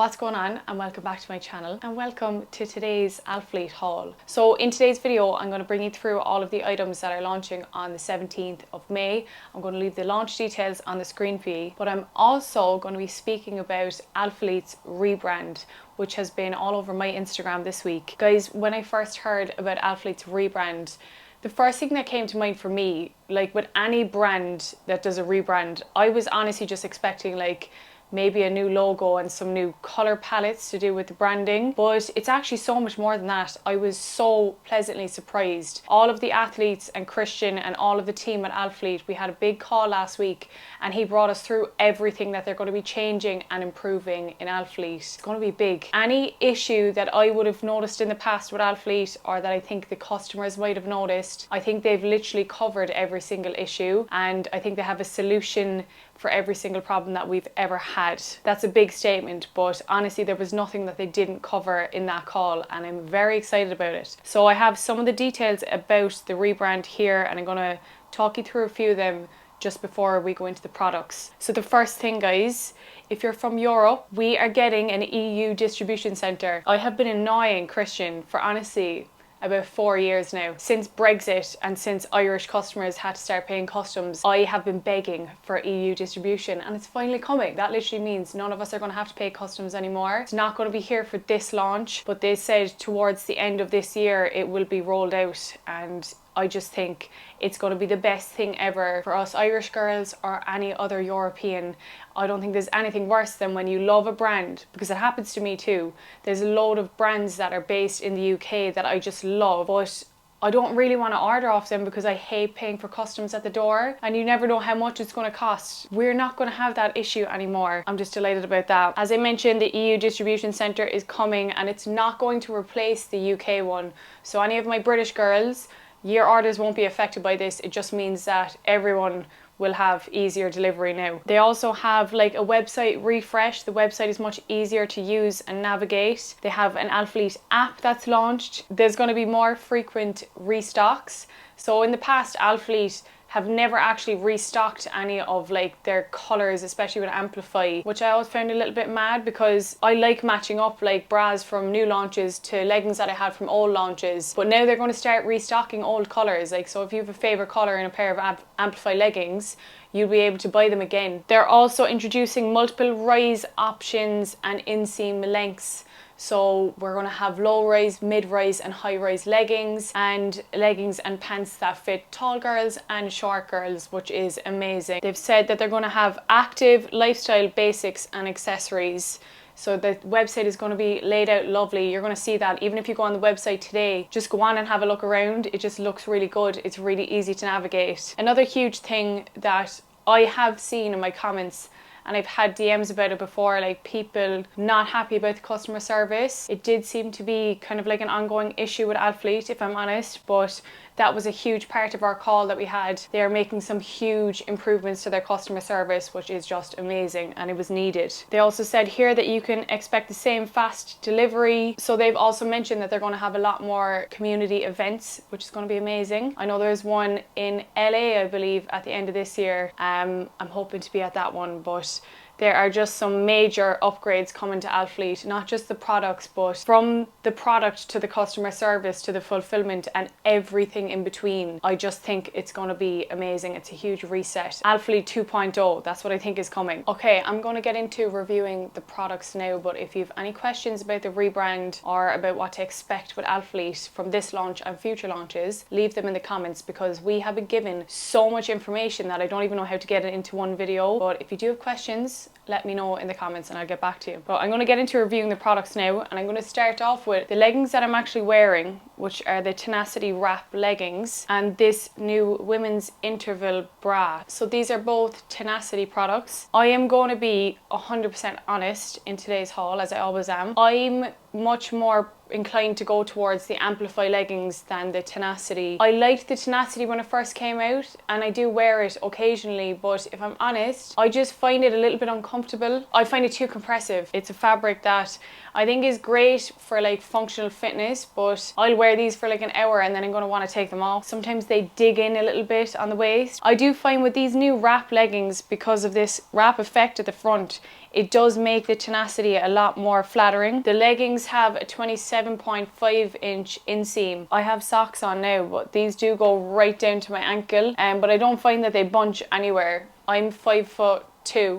What's going on, and welcome back to my channel, and welcome to today's Alphalete haul. So in today's video I'm going to bring you through all of the items that are launching on the 17th of May. I'm going to leave the launch details on the screen for you, but I'm also going to be speaking about Alphalete's Rebrand, which has been all over my Instagram this week. Guys, when I first heard about Alphalete's Rebrand, the first thing that came to mind for me, like with any brand that does a rebrand, I was honestly just expecting like maybe a new logo and some new color palettes to do with the branding, but it's actually so much more than that. I was so pleasantly surprised. All of the athletes and Christian and all of the team at Alphalete, we had a big call last week and he brought us through everything that they're going to be changing and improving in Alphalete. It's going to be big. Any issue that I would have noticed in the past with Alphalete, or that I think the customers might have noticed, I think they've literally covered every single issue, and I think they have a solution for every single problem that we've ever had. That's a big statement, but honestly there was nothing that they didn't cover in that call, and I'm very excited about it. So I have some of the details about the rebrand here, and I'm going to talk you through a few of them just before we go into the products. So the first thing, guys, if you're from Europe, we are getting an EU distribution centre. I have been annoying Christian for honestly about 4 years now. Since Brexit and since Irish customers had to start paying customs, I have been begging for EU distribution, and it's finally coming. That literally means none of us are going to have to pay customs anymore. It's not going to be here for this launch, but they said towards the end of this year it will be rolled out, and I just think it's going to be the best thing ever for us Irish girls or any other European. I don't think there's anything worse than when you love a brand, because it happens to me too. There's a load of brands that are based in the UK that I just love, but I don't really want to order off them because I hate paying for customs at the door, and you never know how much it's going to cost. We're not going to have that issue anymore. I'm just delighted about that. As I mentioned, the EU distribution centre is coming, and it's not going to replace the UK one. So any of my British girls, your orders won't be affected by this. It just means that everyone will have easier delivery now. They also have like a website refresh. The website is much easier to use and navigate. They have an Alphalete app that's launched. There's going to be more frequent restocks. So in the past, Alphalete have never actually restocked any of like their colours, especially with Amplify, which I always found a little bit mad, because I like matching up like bras from new launches to leggings that I had from old launches. But now they're going to start restocking old colours. Like, so if you have a favourite colour in a pair of Amplify leggings, you'll be able to buy them again. They're also introducing multiple rise options and inseam lengths. So we're going to have low rise, mid rise and high rise leggings and pants that fit tall girls and short girls, which is amazing. They've said that they're going to have active lifestyle basics and accessories. So the website is going to be laid out lovely. You're going to see that even if you go on the website today, just go on and have a look around. It just looks really good. It's really easy to navigate. Another huge thing that I have seen in my comments, and I've had DMs about it before, like people not happy about the customer service. It did seem to be kind of like an ongoing issue with Alphalete, if I'm honest, but that was a huge part of our call that we had. They are making some huge improvements to their customer service, which is just amazing, and it was needed. They also said here that you can expect the same fast delivery. So they've also mentioned that they're going to have a lot more community events, which is going to be amazing. I know there's one in LA, I believe, at the end of this year. I'm hoping to be at that one, but there are just some major upgrades coming to Alphalete, not just the products, but from the product to the customer service to the fulfillment and everything in between. I just think it's going to be amazing. It's a huge reset. Alphalete 2.0, that's what I think is coming. Okay, I'm going to get into reviewing the products now, but if you have any questions about the rebrand or about what to expect with Alphalete from this launch and future launches, leave them in the comments, because we have been given so much information that I don't even know how to get it into one video. But if you do have questions, let me know in the comments and I'll get back to you. But I'm going to get into reviewing the products now, and I'm going to start off with the leggings that I'm actually wearing, which are the Tenacity wrap leggings and this new women's interval bra. So these are both Tenacity products. I am going to be 100% honest in today's haul, as I always am. I'm much more inclined to go towards the Amplify leggings than the Tenacity. I liked the Tenacity when it first came out, and I do wear it occasionally, but if I'm honest, I just find it a little bit uncomfortable. I find it too compressive. It's a fabric that I think is great for like functional fitness, but I'll wear these for like an hour and then I'm going to want to take them off. Sometimes they dig in a little bit on the waist. I do find with these new wrap leggings, because of this wrap effect at the front, it does make the Tenacity a lot more flattering. The leggings have a 27.5-inch inseam. I have socks on now, but these do go right down to my ankle, but I don't find that they bunch anywhere. I'm 5'2"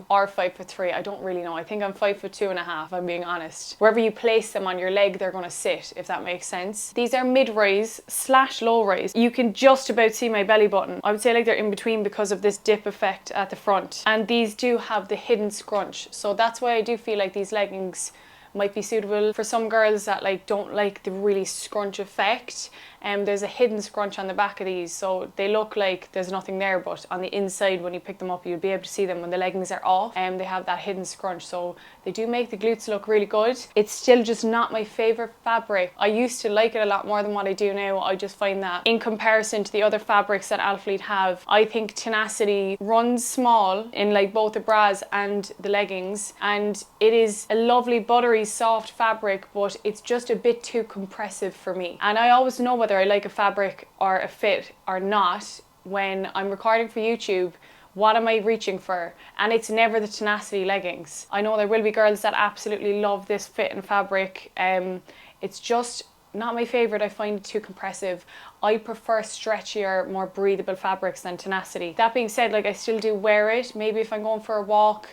or 5'3", I don't really know. I think I'm 5'2.5", if I'm being honest. Wherever you place them on your leg, they're gonna sit, if that makes sense. These are mid-rise / low-rise. You can just about see my belly button. I would say like they're in between because of this dip effect at the front. And these do have the hidden scrunch. So that's why I do feel like these leggings might be suitable for some girls that like don't like the really scrunch effect. There's a hidden scrunch on the back of these, so they look like there's nothing there, but on the inside when you pick them up you'll be able to see them when the leggings are off, and they have that hidden scrunch, so they do make the glutes look really good. It's still just not my favorite fabric. I used to like it a lot more than what I do now. I just find that in comparison to the other fabrics that Alphalete have, I think Tenacity runs small in like both the bras and the leggings, and it is a lovely buttery soft fabric, but it's just a bit too compressive for me. And I always know whether I like a fabric or a fit or not when I'm recording for YouTube. What am I reaching for? And it's never the Tenacity leggings. I know there will be girls that absolutely love this fit and fabric. It's just not my favorite. I find it too compressive. I prefer stretchier, more breathable fabrics than Tenacity. That being said, like I still do wear it, maybe if I'm going for a walk,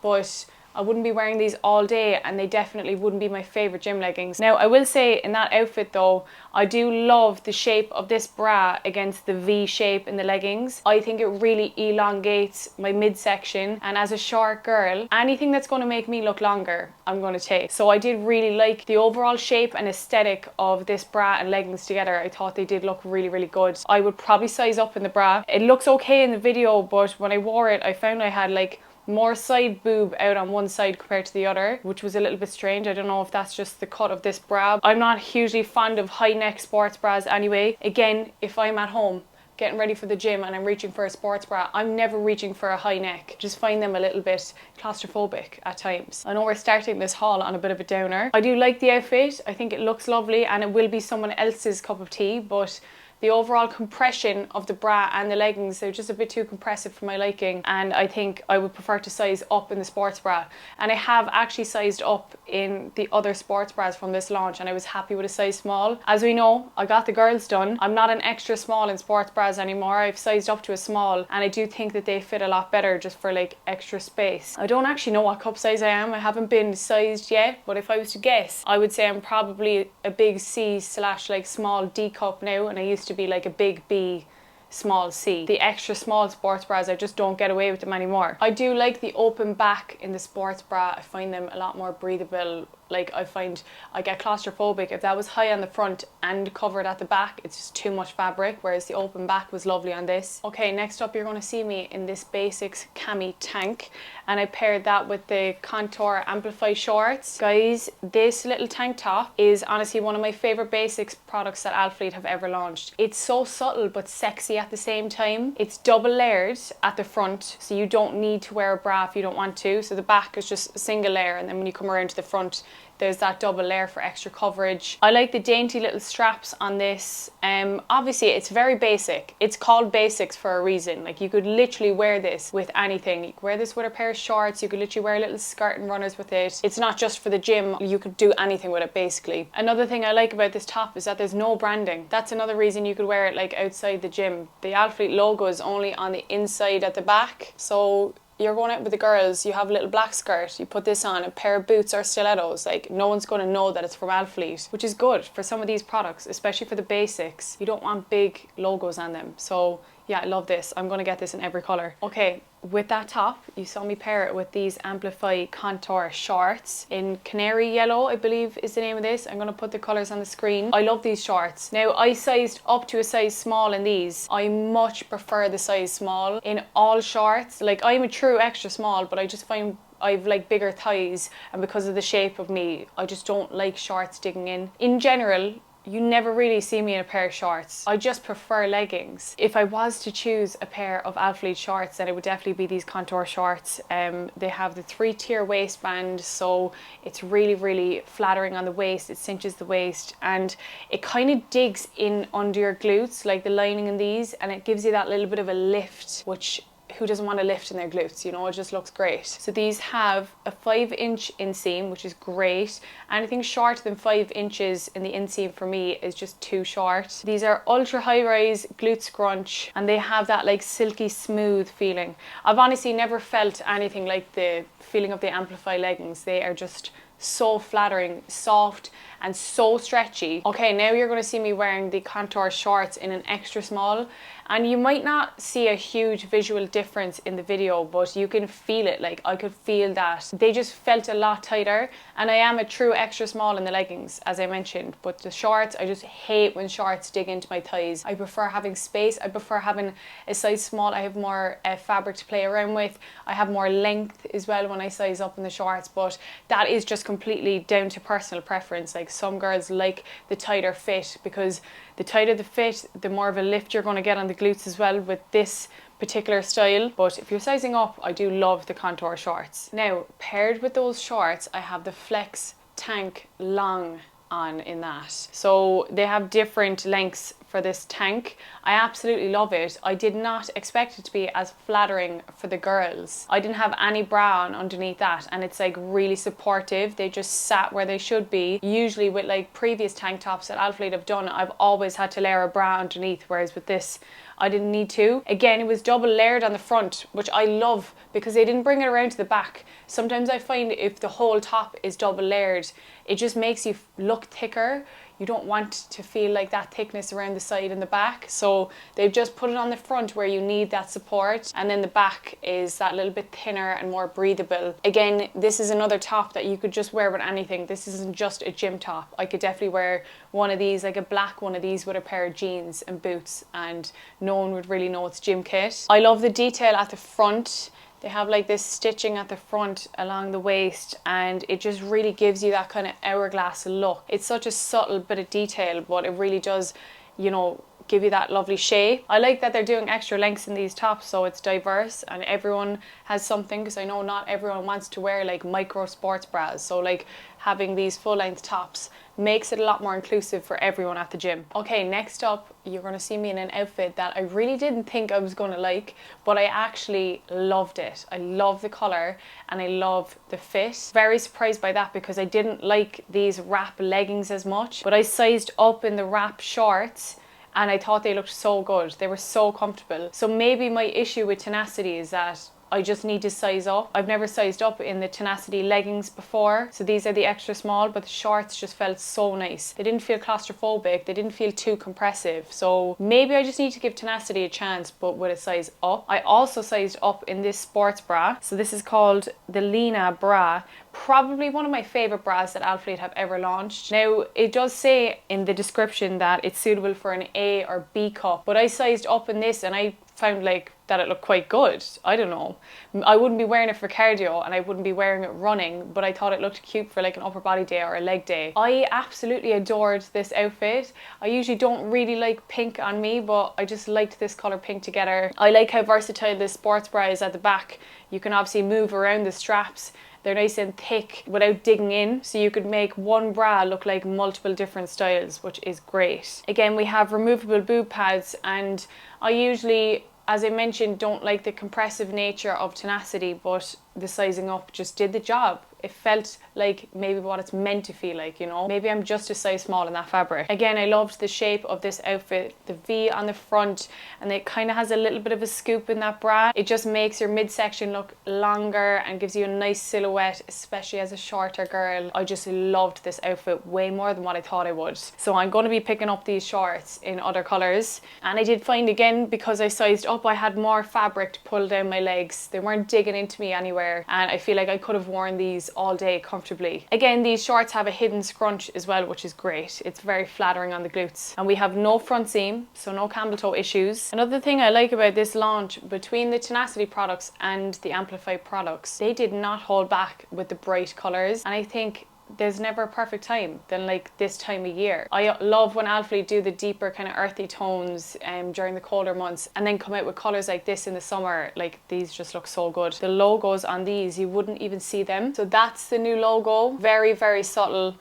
but I wouldn't be wearing these all day, and they definitely wouldn't be my favorite gym leggings. Now, I will say in that outfit though, I do love the shape of this bra against the V shape in the leggings. I think it really elongates my midsection, and as a short girl, anything that's going to make me look longer, I'm going to take. So I did really like the overall shape and aesthetic of this bra and leggings together. I thought they did look really, really good. I would probably size up in the bra. It looks okay in the video, but when I wore it, I found I had like more side boob out on one side compared to the other, which was a little bit strange. I don't know if that's just the cut of this bra. I'm not hugely fond of high neck sports bras anyway. Again, if I'm at home getting ready for the gym and I'm reaching for a sports bra, I'm never reaching for a high neck. Just find them a little bit claustrophobic at times. I know we're starting this haul on a bit of a downer. I do like the outfit. I think it looks lovely, and it will be someone else's cup of tea, but the overall compression of the bra and the leggings, they're just a bit too compressive for my liking, and I think I would prefer to size up in the sports bra. And I have actually sized up in the other sports bras from this launch, and I was happy with a size small. As we know, I got the girls done. I'm not an extra small in sports bras anymore. I've sized up to a small, and I do think that they fit a lot better just for like extra space. I don't actually know what cup size I am. I haven't been sized yet, but if I was to guess, I would say I'm probably a big C / like small D cup now, and I used to be like a big B small C. The extra small sports bras, I just don't get away with them anymore. I do like the open back in the sports bra. I find them a lot more breathable. Like, I find I get claustrophobic if that was high on the front and covered at the back. It's just too much fabric, whereas the open back was lovely on this. Okay, next up you're going to see me in this basics cami tank, and I paired that with the Contour Amplify shorts. Guys, this little tank top is honestly one of my favorite basics products that Alphalete have ever launched. It's so subtle but sexy at the same time. It's double layered at the front, so you don't need to wear a bra if you don't want to. So the back is just a single layer, and then when you come around to the front, there's that double layer for extra coverage. I like the dainty little straps on this. Obviously it's very basic. It's called basics for a reason. Like, you could literally wear this with anything. You could wear this with a pair of shorts. You could literally wear a little skirt and runners with it. It's not just for the gym. You could do anything with it basically. Another thing I like about this top is that there's no branding. That's another reason you could wear it like outside the gym. The Alphalete logo is only on the inside at the back. So you're going out with the girls, you have a little black skirt, you put this on, a pair of boots or stilettos, like no one's going to know that it's from Alphalete, which is good for some of these products, especially for the basics. You don't want big logos on them. So yeah, I love this. I'm going to get this in every colour. Okay, with that top, you saw me pair it with these Amplify Contour shorts in canary yellow, I believe is the name of this. I'm going to put the colours on the screen. I love these shorts. Now, I sized up to a size small in these. I much prefer the size small in all shorts. Like, I'm a true extra small, but I just find I've like bigger thighs, and because of the shape of me, I just don't like shorts digging in. In general, you never really see me in a pair of shorts. I just prefer leggings. If I was to choose a pair of Alphalete shorts, then it would definitely be these Contour shorts. They have the 3-tier waistband, so it's really, really flattering on the waist. It cinches the waist, and it kind of digs in under your glutes, like the lining in these, and it gives you that little bit of a lift, which who doesn't want to lift in their glutes, you know, it just looks great. So these have a 5-inch inseam, which is great. Anything shorter than 5 inches in the inseam for me is just too short. These are ultra high rise glute scrunch, and they have that like silky smooth feeling. I've honestly never felt anything like the feeling of the Amplify leggings. They are just so flattering, soft and so stretchy. Okay, now you're going to see me wearing the contour shorts in an extra small, and you might not see a huge visual difference in the video, but you can feel it. Like, I could feel that they just felt a lot tighter, and I am a true extra small in the leggings, as I mentioned, but the shorts, I just hate when shorts dig into my thighs. I prefer having space. I prefer having a size small. I have more fabric to play around with. I have more length as well when I size up in the shorts, but that is just completely down to personal preference. Like, some girls like the tighter fit, because the tighter the fit, the more of a lift you're going to get on the glutes as well with this particular style. But if you're sizing up, I do love the contour shorts. Now, paired with those shorts, I have the Flex Tank Long on in that. So they have different lengths for this tank. I absolutely love it. I did not expect it to be as flattering for the girls. I didn't have any bra on underneath that, and it's like really supportive. They just sat where they should be. Usually with like previous tank tops that Alphalete have done, I've always had to layer a bra underneath, whereas with this I didn't need to. Again, it was double layered on the front, which I love because they didn't bring it around to the back. Sometimes I find if the whole top is double layered, it just makes you look thicker. You don't want to feel like that thickness around the side and the back. So they've just put it on the front where you need that support, and then the back is that little bit thinner and more breathable. Again, this is another top that you could just wear with anything. This isn't just a gym top. I could definitely wear one of these, like a black one of these with a pair of jeans and boots, and no one would really know it's gym kit. I love the detail at the front. They have like this stitching at the front along the waist, and it just really gives you that kind of hourglass look. It's such a subtle bit of detail, but it really does, you know, give you that lovely shape. I like that they're doing extra lengths in these tops, so it's diverse and everyone has something, because I know not everyone wants to wear like micro sports bras. So like having these full length tops makes it a lot more inclusive for everyone at the gym. Okay, next up, you're going to see me in an outfit that I really didn't think I was going to like, but I actually loved it. I love the colour and I love the fit. Very surprised by that because I didn't like these wrap leggings as much, but I sized up in the wrap shorts and I thought they looked so good. They were so comfortable. So maybe my issue with Tenacity is that I just need to size up. I've never sized up in the Tenacity leggings before, so these are the extra small, but the shorts just felt so nice. They didn't feel claustrophobic, they didn't feel too compressive, so maybe I just need to give Tenacity a chance, but with a size up. I also sized up in this sports bra, so this is called the Lena bra. Probably one of my favourite bras that Alphalete have ever launched. Now, it does say in the description that it's suitable for an A or B cup, but I sized up in this and I found like that it looked quite good. I don't know. I wouldn't be wearing it for cardio and I wouldn't be wearing it running, but I thought it looked cute for like an upper body day or a leg day. I absolutely adored this outfit. I usually don't really like pink on me, but I just liked this colour pink together. I like how versatile this sports bra is at the back. You can obviously move around the straps. They're nice and thick without digging in, so you could make one bra look like multiple different styles, which is great. Again, we have removable boob pads, and I usually, as I mentioned, don't like the compressive nature of Tenacity, but the sizing up just did the job. It felt like maybe what it's meant to feel like, you know? Maybe I'm just a size small in that fabric. Again, I loved the shape of this outfit, the V on the front, and it kind of has a little bit of a scoop in that bra. It just makes your midsection look longer and gives you a nice silhouette, especially as a shorter girl. I just loved this outfit way more than what I thought I would. So I'm going to be picking up these shorts in other colours. And I did find, again, because I sized up, I had more fabric to pull down my legs. They weren't digging into me anywhere, and I feel like I could have worn these all day comfortably. Again, these shorts have a hidden scrunch as well, which is great. It's very flattering on the glutes. And we have no front seam, so no camel toe issues. Another thing I like about this launch, between the Tenacity products and the Amplify products, they did not hold back with the bright colours. And I think there's never a perfect time than like this time of year. I love when Alphalete do the deeper kind of earthy tones during the colder months, and then come out with colours like this in the summer. Like, these just look so good. The logos on these, you wouldn't even see them. So that's the new logo, very, very subtle,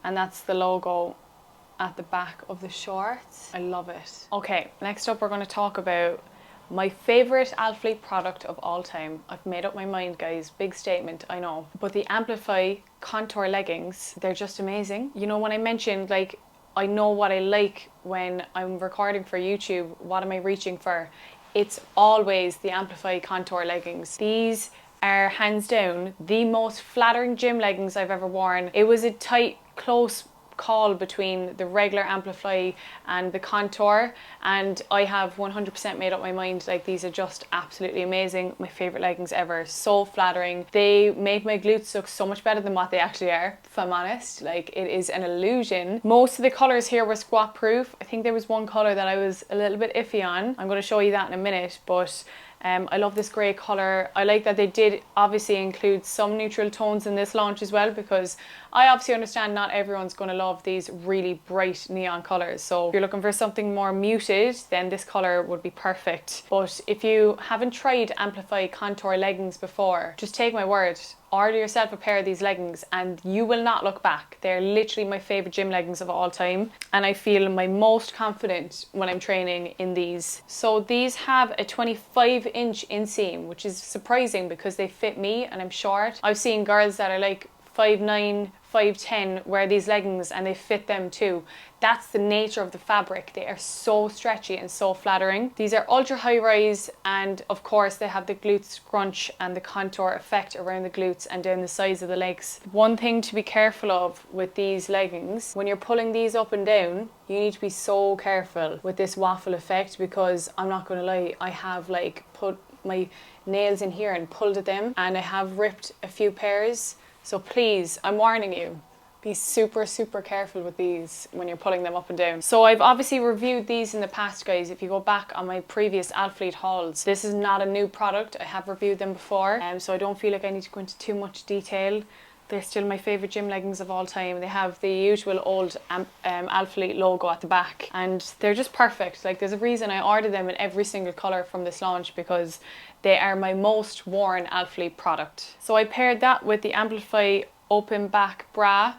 and that's the logo at the back of the shorts. I love it. Okay, next up we're going to talk about My favorite Alphalete product of all time. I've made up my mind, guys. Big statement, I know. But the Amplify contour leggings, they're just amazing. You know, when I mentioned like I know what I like when I'm recording for YouTube, what am I reaching for? It's always the Amplify contour leggings. These are hands down the most flattering gym leggings I've ever worn. It was a tight, close call between the regular Amplify and the contour, and I have 100% made up my mind, like these are just absolutely amazing. My favorite leggings ever. So flattering. They make my glutes look so much better than what they actually are, if I'm honest. Like, it is an illusion. Most of the colors here were squat proof. I think there was one color that I was a little bit iffy on. I'm going to show you that in a minute, but I love this grey colour. I like that they did obviously include some neutral tones in this launch as well, because I obviously understand not everyone's going to love these really bright neon colours. So if you're looking for something more muted, then this colour would be perfect. But if you haven't tried Amplify contour leggings before, just take my word. Order yourself a pair of these leggings and you will not look back. They're literally my favourite gym leggings of all time, and I feel my most confident when I'm training in these. So these have a 25-inch inseam, which is surprising because they fit me and I'm short. I've seen girls that are like 5'9", 5'10" wear these leggings and they fit them too. That's the nature of the fabric. They are so stretchy and so flattering. These are ultra high rise, and of course they have the glute scrunch and the contour effect around the glutes and down the sides of the legs. One thing to be careful of with these leggings, when you're pulling these up and down, you need to be so careful with this waffle effect, because I'm not going to lie, I have like put my nails in here and pulled at them and I have ripped a few pairs. So please, I'm warning you, be super, super careful with these when you're pulling them up and down. So I've obviously reviewed these in the past, guys. If you go back on my previous Alphalete hauls, this is not a new product. I have reviewed them before, so I don't feel like I need to go into too much detail. They're still my favourite gym leggings of all time. They have the usual old Alphalete logo at the back, and they're just perfect. Like, there's a reason I ordered them in every single colour from this launch, because they are my most worn Alphalete product. So I paired that with the Amplify open back bra,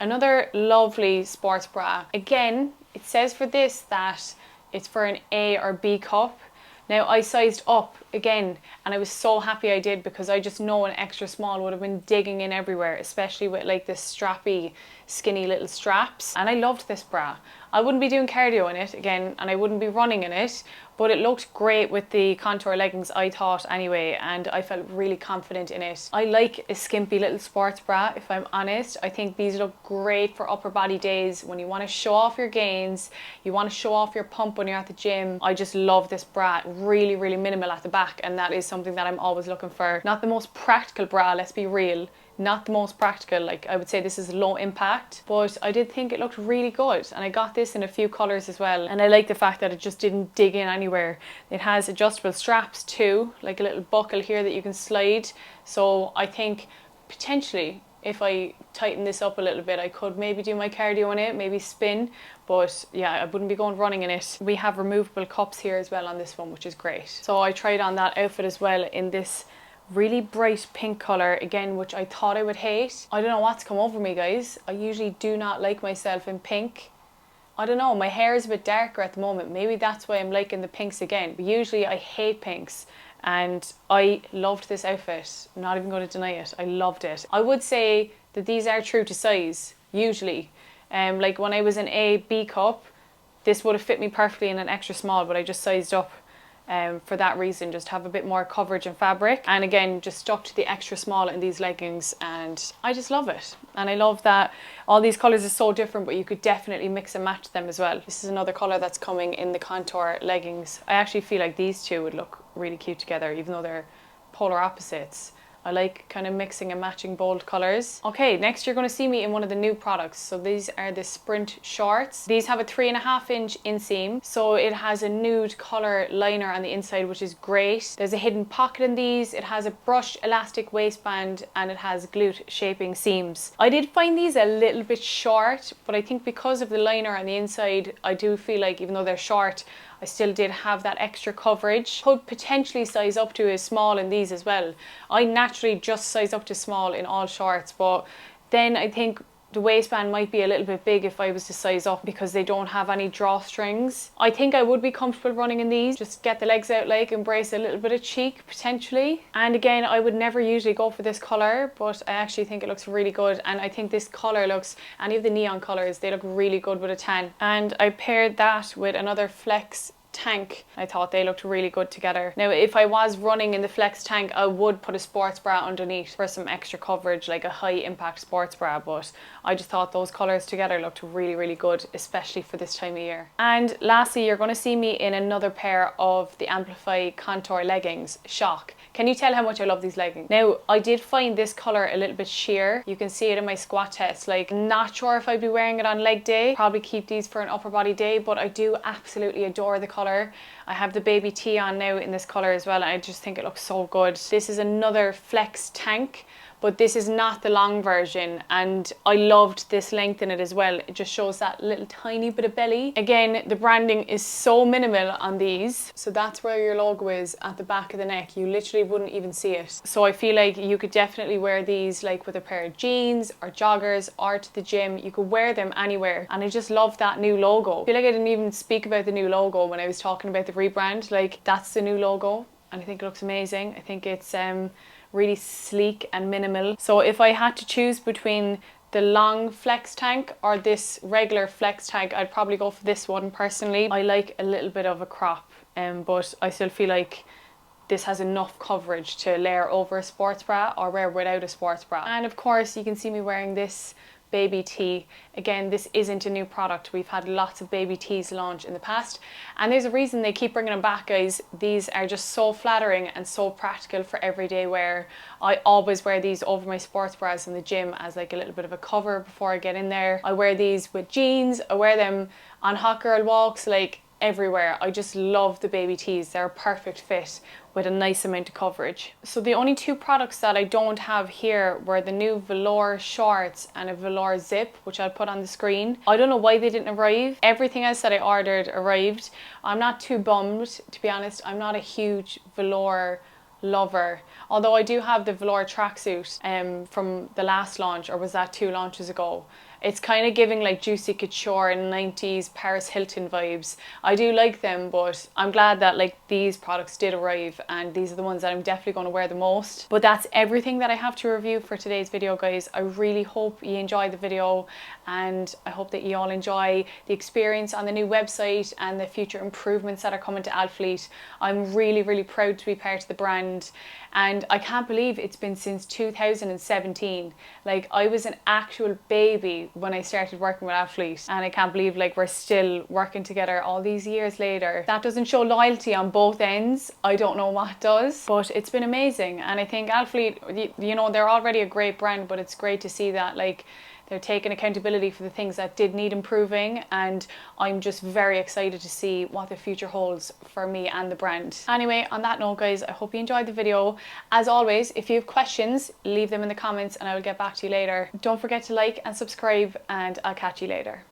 another lovely sports bra. Again, it says for this that it's for an A or B cup. Now, I sized up again, and I was so happy I did, because I just know an extra small would have been digging in everywhere, especially with like this strappy, skinny little straps. And I loved this bra. I wouldn't be doing cardio in it again, and I wouldn't be running in it, but it looked great with the contour leggings, I thought anyway, and I felt really confident in it. I like a skimpy little sports bra, if I'm honest. I think these look great for upper body days when you want to show off your gains, you want to show off your pump when you're at the gym. I just love this bra. Really, really minimal at the back, and that is something that I'm always looking for. Not the most practical bra, let's be real. Not the most practical, like I would say this is low impact, but I did think it looked really good, and I got this in a few colours as well, and I like the fact that it just didn't dig in anywhere. It has adjustable straps too, like a little buckle here that you can slide, so I think potentially if I tighten this up a little bit, I could maybe do my cardio in it, maybe spin, but yeah, I wouldn't be going running in it. We have removable cups here as well on this one, which is great. So I tried on that outfit as well in this really bright pink colour again, which I thought I would hate. I don't know what's come over me, guys. I usually do not like myself in pink. I don't know, my hair is a bit darker at the moment. Maybe that's why I'm liking the pinks again. But usually I hate pinks, and I loved this outfit. I'm not even going to deny it. I loved it. I would say that these are true to size, usually. Like when I was in A, B cup, this would have fit me perfectly in an extra small, but I just sized up for that reason, just to have a bit more coverage and fabric, and again just stuck to the extra small in these leggings, and I just love it. And I love that all these colours are so different, but you could definitely mix and match them as well. This is another colour that's coming in the contour leggings. I actually feel like these two would look really cute together, even though they're polar opposites. I like kind of mixing and matching bold colours. Okay, next you're going to see me in one of the new products. So these are the Sprint shorts. These have a 3.5-inch inseam. So it has a nude colour liner on the inside, which is great. There's a hidden pocket in these. It has a brushed elastic waistband, and it has glute shaping seams. I did find these a little bit short, but I think because of the liner on the inside, I do feel like even though they're short, I still did have that extra coverage. Could potentially size up to a small in these as well. I naturally just size up to small in all shorts, but then I think the waistband might be a little bit big if I was to size up because they don't have any drawstrings. I think I would be comfortable running in these. Just get the legs out, like embrace a little bit of cheek potentially. And again, I would never usually go for this colour, but I actually think it looks really good. And I think this colour looks, any of the neon colours, they look really good with a tan. And I paired that with another Flex tank. I thought they looked really good together. Now if I was running in the Flex tank, I would put a sports bra underneath for some extra coverage, like a high impact sports bra, but I just thought those colours together looked really good, especially for this time of year. And lastly, you're going to see me in another pair of the Amplify contour leggings. Shock. Can you tell how much I love these leggings? Now I did find this colour a little bit sheer. You can see it in my squat test. Like, not sure if I'd be wearing it on leg day. Probably keep these for an upper body day, but I do absolutely adore the colour. I have the baby tee on now in this colour as well, and I just think it looks so good. This is another Flex tank, but this is not the long version, and I loved this length in it as well. It just shows that little tiny bit of belly. Again, the branding is so minimal on these, so that's where your logo is at the back of the neck. You literally wouldn't even see it. So I feel like you could definitely wear these like with a pair of jeans or joggers or to the gym. You could wear them anywhere, and I just love that new logo. I feel like I didn't even speak about the new logo when I was talking about the rebrand. Like, that's the new logo, and I think it looks amazing. I think it's really sleek and minimal. So if I had to choose between the long Flex tank or this regular Flex tank, I'd probably go for this one personally. I like a little bit of a crop, but I still feel like this has enough coverage to layer over a sports bra or wear without a sports bra. And of course you can see me wearing this baby tee. Again, this isn't a new product. We've had lots of baby tees launch in the past, and there's a reason they keep bringing them back, guys. These are just so flattering and so practical for everyday wear. I always wear these over my sports bras in the gym as like a little bit of a cover before I get in there. I wear these with jeans. I wear them on hot girl walks, like everywhere. I just love the baby tees. They're a perfect fit with a nice amount of coverage. So the only two products that I don't have here were the new velour shorts and a velour zip, which I'll put on the screen. I don't know why they didn't arrive. Everything else that I ordered arrived. I'm not too bummed, to be honest. I'm not a huge velour lover, although I do have the velour tracksuit from the last launch, or was that 2 launches ago? It's kind of giving like Juicy Couture and 90s Paris Hilton vibes. I do like them, but I'm glad that like these products did arrive, and these are the ones that I'm definitely going to wear the most. But that's everything that I have to review for today's video, guys. I really hope you enjoyed the video, and I hope that you all enjoy the experience on the new website and the future improvements that are coming to Alphalete. I'm really proud to be part of the brand, and I can't believe it's been since 2017. Like, I was an actual baby when I started working with Alphalete, and I can't believe like we're still working together all these years later. That doesn't show loyalty on both ends. I don't know what does, but it's been amazing. And I think Alphalete, you know, they're already a great brand, but it's great to see that like they're taking accountability for the things that did need improving, and I'm just very excited to see what the future holds for me and the brand. Anyway, on that note, guys, I hope you enjoyed the video. As always, if you have questions, leave them in the comments and I will get back to you later. Don't forget to like and subscribe, and I'll catch you later.